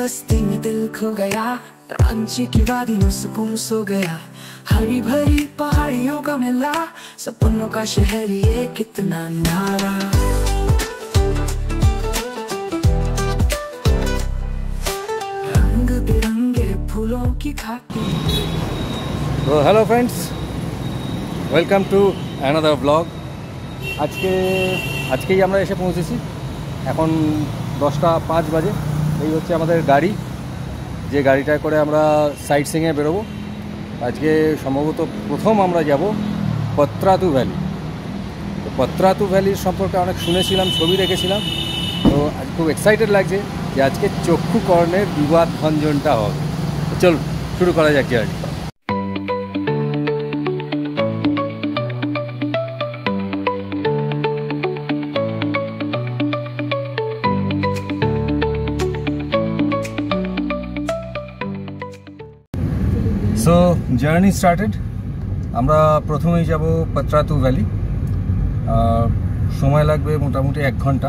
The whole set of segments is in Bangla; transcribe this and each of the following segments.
बस्ती में दिल खो गया, रांची की वादी में सुकून सो गया। हरी भरी पहाड़ियों का मेला, सपनों का शहर ये कितना न्यारा। रंग बिरंगे फूलों की घाटी। तो hello friends, welcome to another blog. আজকেই আমরা এসে পৌঁছেছি। এখন 10টা 5 বাজে। এই হচ্ছে আমাদের গাড়ি, যে গাড়িটায় করে আমরা সাইট সিইংয়ে বেরোবো। আজকে সম্ভবত প্রথম আমরা যাব পত্রাতু ভ্যালি। তো পত্রাতু ভ্যালির সম্পর্কে অনেক শুনেছিলাম, ছবি দেখেছিলাম। তো আজ খুব এক্সাইটেড লাগছে যে আজকে চক্ষুকর্ণের বিবাদ ভঞ্জনটা হবে। চল শুরু করা যাক জার্নি। So journey started. আমরা প্রথমেই যাব পত্রাতু ভ্যালি। সময় লাগবে মোটামুটি 1 ঘন্টা।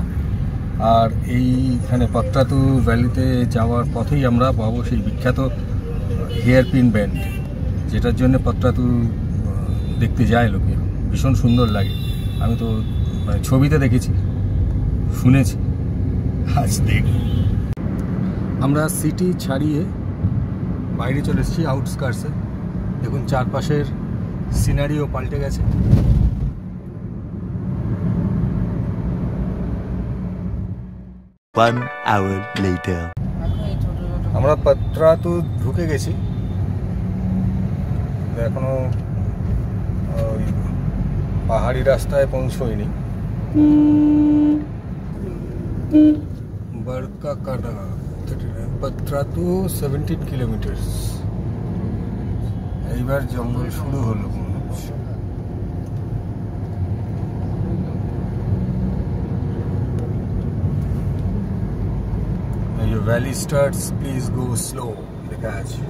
আর এইখানে পত্রাতু ভ্যালিতে যাওয়ার পথেই আমরা পাবো সেই বিখ্যাত হেয়ারপিন ব্যান্ড, যেটার জন্য পত্রাতু দেখতে যায় লোকে। ভীষণ সুন্দর লাগে। আমি তো ছবিতে দেখেছি, শুনেছি, আজ দেখ। আমরা সিটি ছাড়িয়ে বাইরে চলে এসেছি, আউটস্কার্টসে। দেখুন চারপাশের সিনারিও পাল্টে গেছে। আমরা পত্রাতু ঢুকে গেছি, এখনো ওই পাহাড়ি রাস্তায় পৌঁছইনি। বড়কা কাটা পত্রাতু 17 কিলোমিটার। এইবার জঙ্গল শুরু হলো মনে হচ্ছে। Your valley starts, please go slow. লেখা আছে।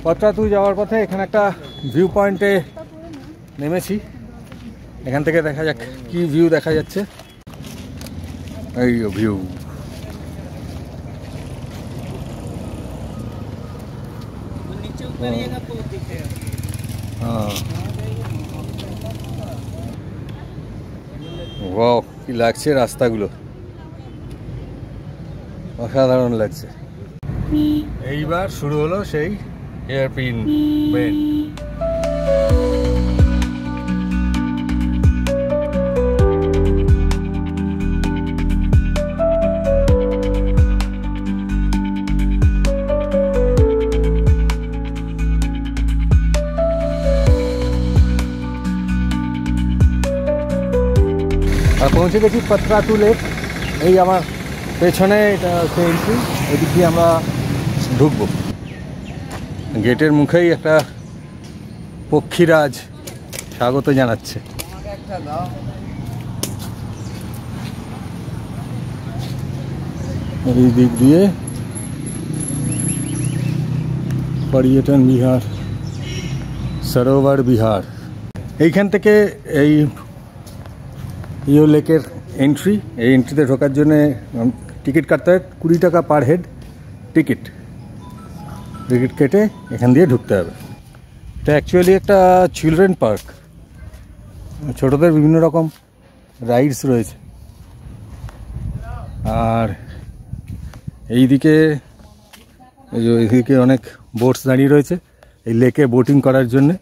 পত্রাতু যাওয়ার পথে এখানে একটা ভিউ পয়েন্টে নেমেছি। এখান থেকে দেখা যাক কি ভিউ দেখা যাচ্ছে। এই ভিউ, ওয়াও, কি লাগছে রাস্তাগুলো, অসাধারণ লাগছে। এইবার শুরু হলো সেই হেয়ারপিন ব্যান্ড। আর পৌঁছে গেছি পত্রাতু লেক। এই আমার পেছনে এটা হচ্ছে এন্ট্রি, এদিক দিয়ে আমরা ঢুকবো। গেটের মুখেই একটা পক্ষীরাজ স্বাগত জানাচ্ছে। এই দিক দিয়ে পর্যটন বিহার, সরোবর বিহার। এইখান থেকে এই লেকের এন্ট্রি। এই এন্ট্রিতে ঢোকার জন্যে টিকিট কাটতে হয়, 20 টাকা পার হেড টিকিট কেটে এখান দিয়ে ঢুকতে হবে। এটা অ্যাকচুয়ালি একটা চিলড্রেন পার্ক, ছোটদের বিভিন্ন রকম রাইডস রয়েছে। আর এইদিকে অনেক বোটস দাঁড়িয়ে রয়েছে এই লেকে বোটিং করার জন্যে।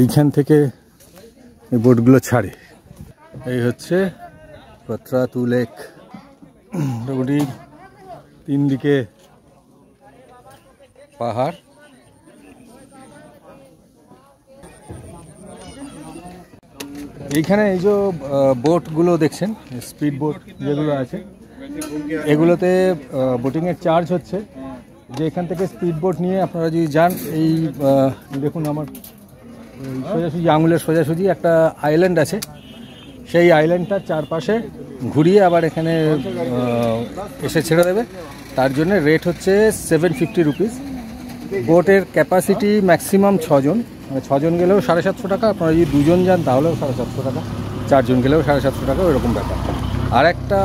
এইখান থেকে এই বোটগুলো ছাড়ে। এই হচ্ছে পত্রাতু লেক। মোটামুটি 3 দিকে পাহাড়। এইখানে এই যে বোটগুলো দেখছেন, স্পিড বোট যেগুলো আছে, এগুলোতে বোটিংয়ের চার্জ হচ্ছে যে এখান থেকে স্পিড বোট নিয়ে আপনারা যদি যান, এই দেখুন আমার সোজাসুজি আঙুলের সোজাসুজি একটা আইল্যান্ড আছে, সেই আইল্যান্ডটার চারপাশে ঘুরিয়ে আবার এখানে এসে ছেড়ে দেবে। তার জন্য রেট হচ্ছে 750 রুপিস। বোটের ক্যাপাসিটি ম্যাক্সিমাম 6 জন, মানে 6 জন গেলেও 750 টাকা, আপনারা যদি 2 জন যান তাহলেও 750 টাকা, 4 জন গেলেও 750 টাকা, ওইরকম ব্যাপার। আর একটা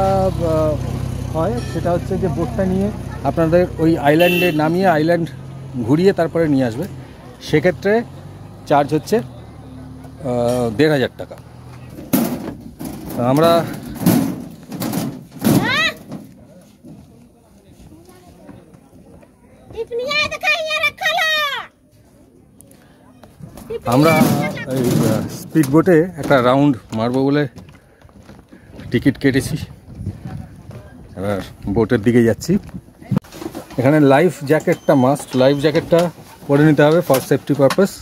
হয় সেটা হচ্ছে যে বোটটা নিয়ে আপনাদের ওই আইল্যান্ডে নামিয়ে আইল্যান্ড ঘুরিয়ে তারপরে নিয়ে আসবে, সেক্ষেত্রে চার্জ হচ্ছে 1500 টাকা। আমরা এই স্পিড বোটে একটা রাউন্ড মারবো বলে টিকিট কেটেছি, এবার বোটের দিকে যাচ্ছি। এখানে লাইফ জ্যাকেটটা মাস্ট, লাইফ জ্যাকেটটা পরে নিতে হবে ফর সেফটি পারপাস।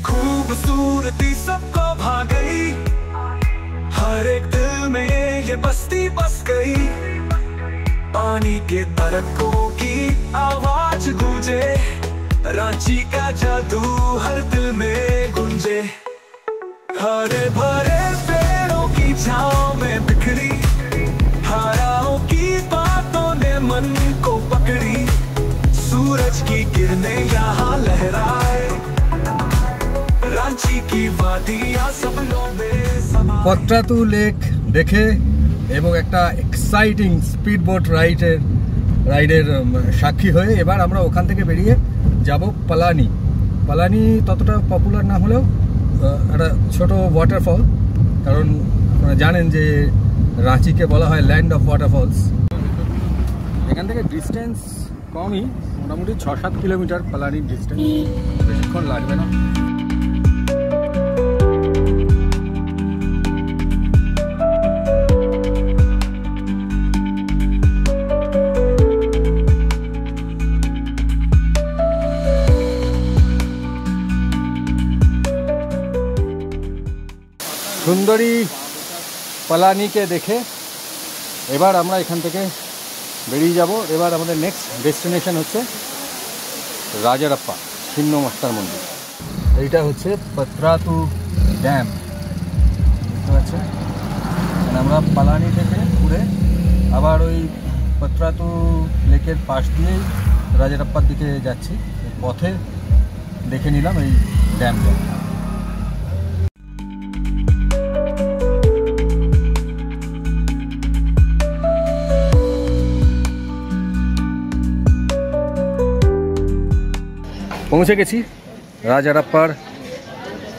खूबसूरती सबको भा गई, हर एक दिल में ये बस्ती बस गई, पानी के तड़कों की आवाज गूंजे, रांची का जादू हर दिल में गूंजे, हरे भरे पेड़ों की छांव में बिखरी, हराओं की बातों ने मन को पकड़ी, सूरज की किरणें यहाँ लहराए, रांची की वादियां सपनों में समा। পত্রাতু লেক দেখে এবং একটা এক্সাইটিং স্পিড বোট রাইডের সাক্ষী হয়ে এবার আমরা ওখান থেকে বেরিয়ে যাব পালানি। পালানি ততটা পপুলার না হলেও একটা ছোট ওয়াটারফল, কারণ আপনারা জানেন যে রাঁচিকে বলা হয় ল্যান্ড অফ ওয়াটারফলস। এখান থেকে ডিস্টেন্স কমই, মোটামুটি 6-7 কিলোমিটার পালানির ডিস্টেন্স, বেশিক্ষণ লাগবে না। সুন্দরী পালানিকে দেখে এবার আমরা এখান থেকে বেরিয়ে যাব। এবার আমাদের নেক্সট ডেস্টিনেশন হচ্ছে রাজারাপ্পা ছিন্নমস্তার মন্দির। এইটা হচ্ছে পত্রাতু ড্যাম, বুঝতে পারছেন? আমরা পালানি থেকে ঘুরে আবার ওই পত্রাতু লেকের পাশ দিয়েই রাজারাপ্পার দিকে যাচ্ছি। পথে দেখে নিলাম এই ড্যামটা। পৌঁছে গেছি রাজারাপ্পার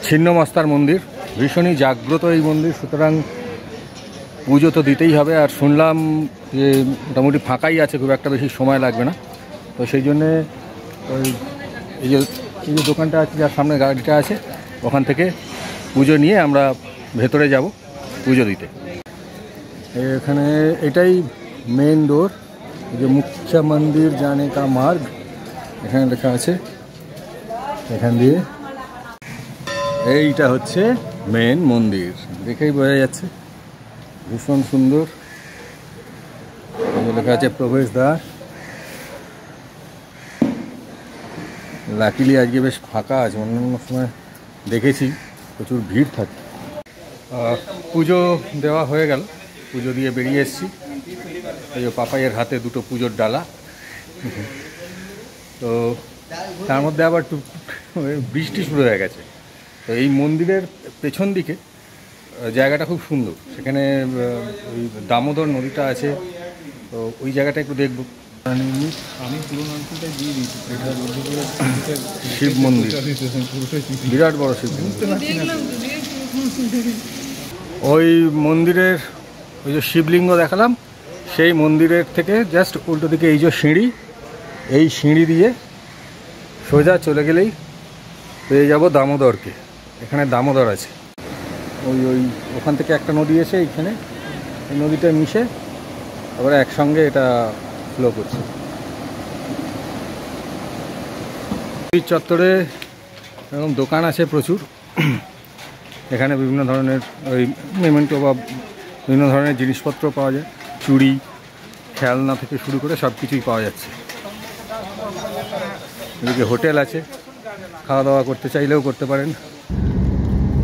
ছিন্নমস্তার মন্দির। ভীষণই জাগ্রত এই মন্দির, সুতরাং পুজো তো দিতেই হবে। আর শুনলাম যে মোটামুটি ফাঁকাই আছে, খুব একটা বেশি সময় লাগবে না। তো সেই জন্যে ওই এই যে দোকানটা আছে, যার সামনে গাড়িটা আছে, ওখান থেকে পুজো নিয়ে আমরা ভেতরে যাব পুজো দিতে। এখানে এটাই মেন ডোর, এই যে মুখ্য মন্দির জানে কা মার্গ এখানে লেখা আছে। এখান দিয়ে এইটা হচ্ছে মেন মন্দির, দেখেই বোঝা যাচ্ছে ভীষণ সুন্দর। লেখা আছে প্রবেশদ্বার। লাকিলি আজকে বেশ ফাঁকা আছে, অন্যান্য সময় দেখেছি প্রচুর ভিড় থাকে। পুজো দেওয়া হয়ে গেল, পুজো দিয়ে বেরিয়ে এসেছি। এই যে পাপাইয়ের হাতে দুটো পুজোর ডালা। তো তার মধ্যে আবার বৃষ্টি শুরু হয়ে গেছে। তো এই মন্দিরের পেছন দিকে জায়গাটা খুব সুন্দর, সেখানে ওই দামোদর নদীটা আছে। তো ওই জায়গাটা একটু দেখব। আমি পুরো অঞ্চলটাই দিয়ে দিয়েছি। এটা শিব মন্দির, বিরাট বড় শিব মন্দির। ওই মন্দিরের ওই যে শিবলিঙ্গ দেখালাম, সেই মন্দিরের থেকে জাস্ট উল্টো দিকে এই যে সিঁড়ি, এই সিঁড়ি দিয়ে সোজা চলে গেলেই পেয়ে যাব দামোদরকে। এখানে দামোদর আছে, ওই ওখান থেকে একটা নদী এসে এইখানে এই নদীটা মিশে আবার একসঙ্গে এটা ফ্লো করছে। চত্বরে এরকম দোকান আছে প্রচুর। এখানে বিভিন্ন ধরনের ওই মেমেন্টো বা বিভিন্ন ধরনের জিনিসপত্র পাওয়া যায়, চুড়ি, খেলনা থেকে শুরু করে সব কিছুই পাওয়া যাচ্ছে। এদিকে হোটেল আছে, খাওয়া দাওয়া করতে চাইলেও করতে পারেন।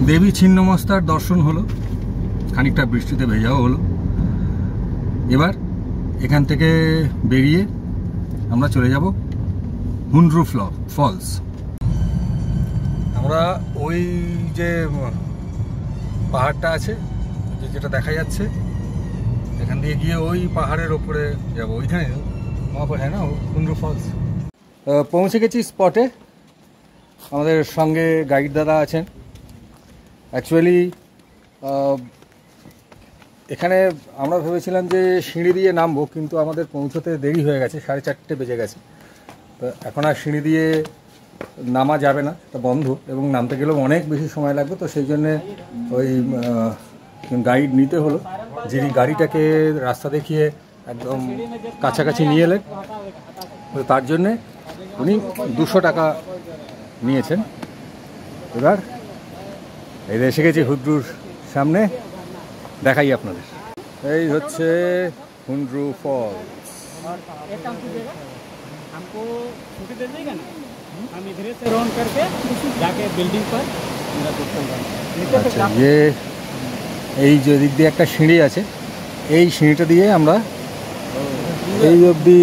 দেবী ছিন্নমস্তার দর্শন হলো, খানিকটা বৃষ্টিতে ভেজাও হলো। এবার এখান থেকে বেরিয়ে আমরা চলে যাব হুন্ড্রু ফলস। আমরা ওই যে পাহাড়টা আছে যেটা দেখা যাচ্ছে, এখান দিয়ে গিয়ে ওই পাহাড়ের ওপরে যাব, ওইখানে হ্যাঁ না হুন্ড্রু ফলস। পৌঁছে গেছি স্পটে। আমাদের সঙ্গে গাইড দাদা আছেন। অ্যাকচুয়ালি এখানে আমরা ভেবেছিলাম যে সিঁড়ি দিয়ে নামবো, কিন্তু আমাদের পৌঁছতে দেরি হয়ে গেছে, 4:30 বেজে গেছে। তো এখন আর সিঁড়ি দিয়ে নামা যাবে না, তা বন্ধ, এবং নামতে গেলেও অনেক বেশি সময় লাগবে। তো সেই জন্যে ওই গাইড নিতে হলো, যিনি গাড়িটাকে রাস্তা দেখিয়ে একদম কাছাকাছি নিয়ে এলেন। তো তার জন্যে উনি 200 টাকা নিয়েছেন। এবার এই এসে গেছি হুন্ড্রুর সামনে, দেখাই আপনাদের। এই হচ্ছে হুন্ড্রু ফলস। আচ্ছা, এই যে দিক দিয়ে একটা সিঁড়ি আছে, এই সিঁড়িটা দিয়ে আমরা এই অবধি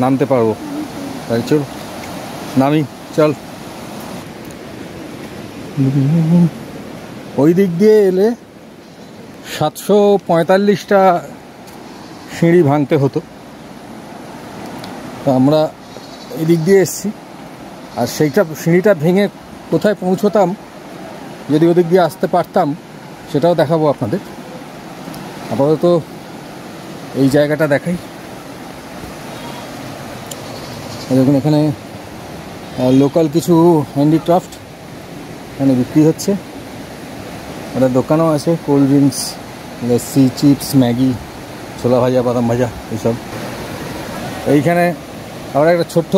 নামতে পারবো। তাই চল নামি, চল। ওই দিক দিয়ে এলে 745টা সিঁড়ি ভাঙতে হতো। তো আমরা এই দিক দিয়ে এসছি, আর সেইটা সিঁড়িটা ভেঙে কোথায় পৌঁছতাম যদি ওদিক দিয়ে আসতে পারতাম সেটাও দেখাবো আপনাদের। আপাতত এই জায়গাটা দেখাই। দেখুন এখানে লোকাল কিছু হ্যান্ডিক্রাফট এখানে বিক্রি হচ্ছে। একটা দোকানও আছে, cold drinks, lassi, chips, Maggi, ছোলা ভাজা, বাদাম ভাজা এইসব। এইখানে আবার একটা ছোট্ট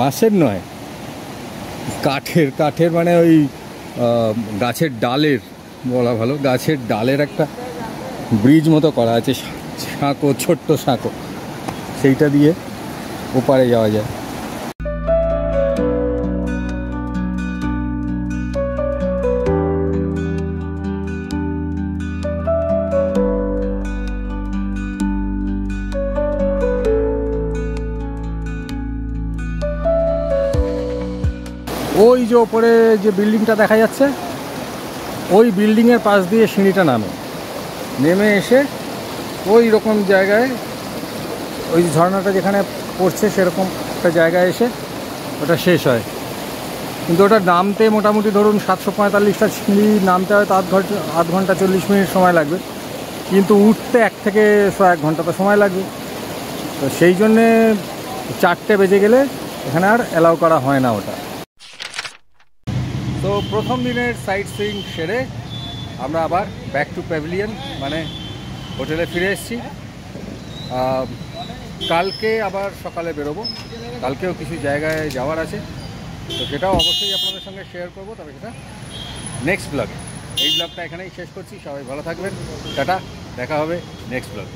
বাঁশের নয়, কাঠের মানে ওই গাছের ডালের বলা ভালো, গাছের ডালের একটা ব্রিজ মতো করা আছে, সাঁকো, ছোট্ট সাঁকো, সেইটা দিয়ে ওপারে যাওয়া যায়। ওই যে ওপরে যে বিল্ডিংটা দেখা যাচ্ছে, ওই বিল্ডিংয়ের পাশ দিয়ে সিঁড়িটা নেমে এসে ওই রকম জায়গায়, ওই ঝর্ণাটা যেখানে পড়ছে সেরকম একটা জায়গায় এসে ওটা শেষ হয়। কিন্তু ওটা নামতে মোটামুটি ধরুন 745টা সিঁড়ি নামতে হয়তো আধ ঘন্টা 40 মিনিট সময় লাগবে, কিন্তু উঠতে 1 থেকে 1 ঘন্টা তো সময় লাগবে। তো সেই জন্যে 4টে বেজে গেলে এখানে আর অ্যালাউ করা হয় না ওটা। তো প্রথম দিনের সাইট সিইং সেরে আমরা আবার ব্যাক টু প্যাভিলিয়ন মানে হোটেলে ফিরে এসেছি। কালকে আবার সকালে বেরোবো, কালকেও কিছু জায়গায় যাওয়ার আছে, তো সেটাও অবশ্যই আপনাদের সঙ্গে শেয়ার করবো, তবে সেটা নেক্সট ব্লগে। এই ব্লগটা এখানেই শেষ করছি। সবাই ভালো থাকবেন, টাটা, দেখা হবে নেক্সট ব্লগে।